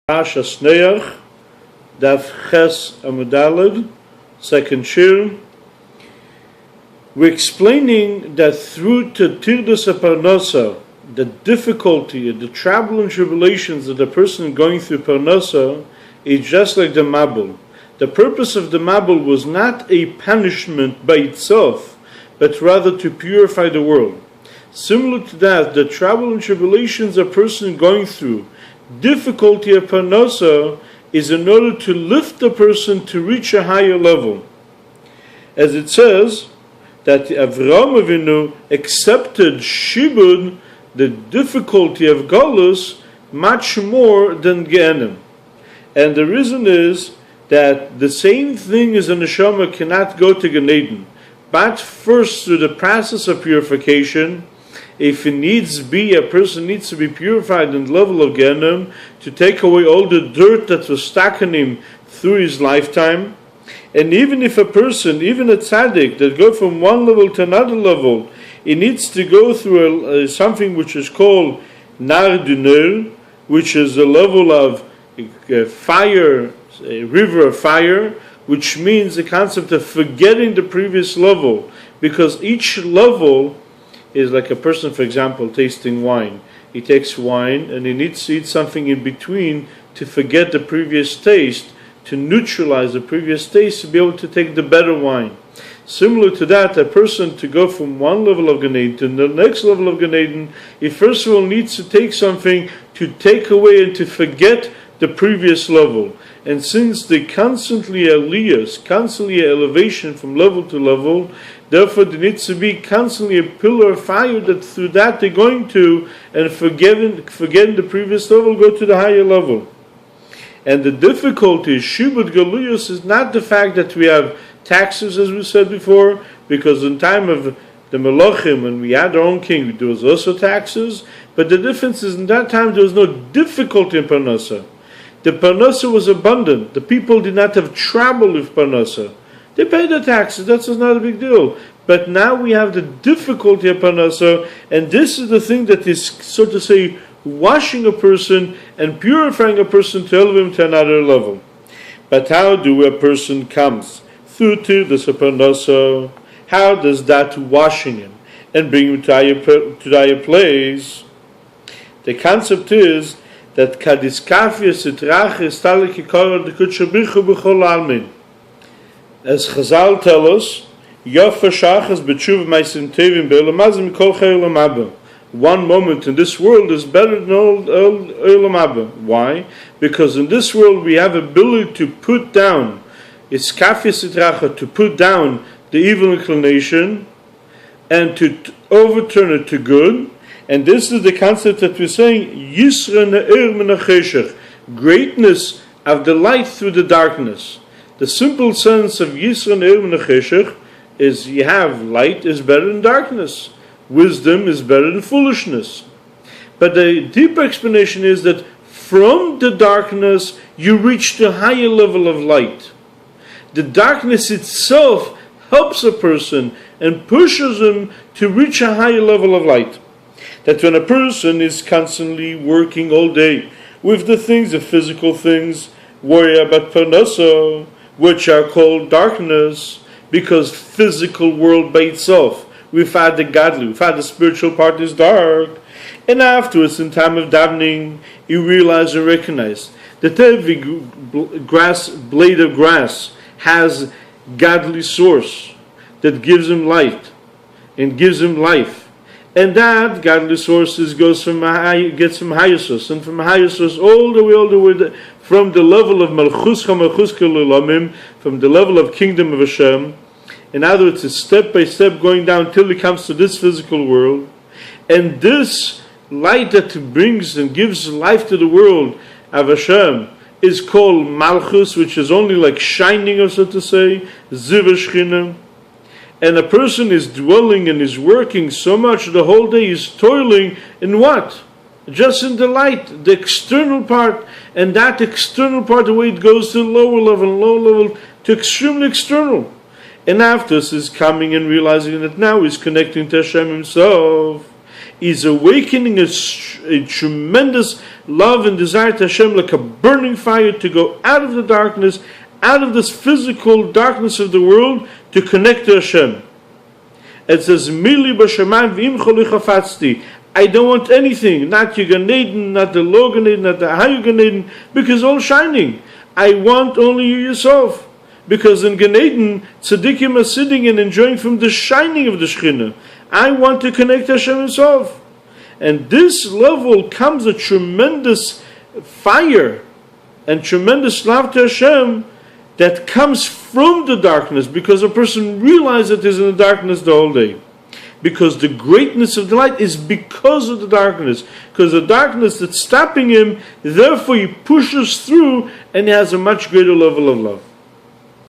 Parshas Noach, Daf Ches Amud Daled, second shir. We're explaining that through Tirdas Parnasa, the difficulty, the trouble and tribulations that the person going through Parnasa is just like the Mabul. The purpose of the Mabul was not a punishment by itself, but rather to purify the world. Similar to that, the trouble and tribulations a person going through, difficulty of Parnasa, is in order to lift the person to reach a higher level. As it says, that Avraham Avinu accepted Shibud, the difficulty of Golus, much more than Gehenim. And the reason is that the same thing as a neshama cannot go to Gan Eden, but first through the process of purification. If it needs be, a person needs to be purified in the level of Gehenim to take away all the dirt that was stuck in him through his lifetime. And even if a person, even a tzaddik, that go from one level to another level, he needs to go through something which is called Nar Dunel, which is a level of fire, a river of fire, which means the concept of forgetting the previous level, because each level is like a person, for example, tasting wine. He takes wine and he needs to eat something in between to forget the previous taste, to neutralize the previous taste, to be able to take the better wine. Similar to that, a person to go from one level of Gan Eden to the next level of Gan Eden, he first of all needs to take something to take away and to forget the previous level. And since they constantly aliyahs, constantly elevation from level to level, therefore there needs to be constantly a pillar of fire that through that they're going to, and forgetting the previous level, go to the higher level. And the difficulty, Shibud Galuyos, is not the fact that we have taxes, as we said before, because in time of the Melachim, when we had our own king, there was also taxes, but the difference is in that time there was no difficulty in Parnasa. The Parnasa was abundant. The people did not have trouble with Parnasa. They paid the taxes, that's not a big deal. But now we have the difficulty of Parnasa, and this is the thing that is, so to say, washing a person and purifying a person to elevate him to another level. But how do a person comes through Tirdas Parnasa? How does that washing him and bring him to higher place? The concept is that Kadiskafia Sitrache Stalik Kikora de Kutshabichu B'chol Almin. As Chazal tell us, Yofa Shachas B'tshuv Maisim Tevim Be'elamazim Kol Chayil Abba. One moment in this world is better than all Olam Abba. Why? Because in this world we have ability to put down, it's Kafia Sitracha, to put down the evil inclination and to overturn it to good. And this is the concept that we're saying, Yisra Ne'er Min HaCheshech, greatness of the light through the darkness. The simple sense of Yisra Ne'er Min HaCheshech is you have light is better than darkness. Wisdom is better than foolishness. But the deeper explanation is that from the darkness you reach the higher level of light. The darkness itself helps a person and pushes him to reach a higher level of light. That when a person is constantly working all day with the things, the physical things, worry about Parnasa, which are called darkness, because physical world by itself, we've had the godly, we've had the spiritual part is dark, and afterwards in time of davening, you realize and recognize that every blade of grass has godly source that gives him light and gives him life. And that godly sources gets from higher source, and from higher source all the way, from the level of Malchus HaMalchus, from the level of kingdom of Hashem. In other words, it's step by step going down till it comes to this physical world. And this light that brings and gives life to the world of Hashem is called Malchus, which is only like shining, or so to say, Ziv Shechina. And a person is dwelling and is working so much the whole day, is toiling in what? Just in the light, the external part. And that external part, the way it goes to lower level, to extremely external. And after this is coming and realizing that now he's connecting to Hashem himself. is awakening a tremendous love and desire to Hashem, like a burning fire, to go out of the darkness, out of this physical darkness of the world, to connect to Hashem. It says, Mili b'shamayim v'imcha lichafatzti. I don't want anything, not your Gan Eden, not the low Gan Eden, not the higher Gan Eden, because all shining. I want only you yourself. Because in Gan Eden, tzaddikim are sitting and enjoying from the shining of the Shekhinah. I want to connect to Hashem himself. And this level comes a tremendous fire and tremendous love to Hashem that comes from the darkness, because a person realizes that he's in the darkness the whole day. Because the greatness of the light is because of the darkness. Because the darkness that's stopping him, therefore he pushes through and he has a much greater level of love.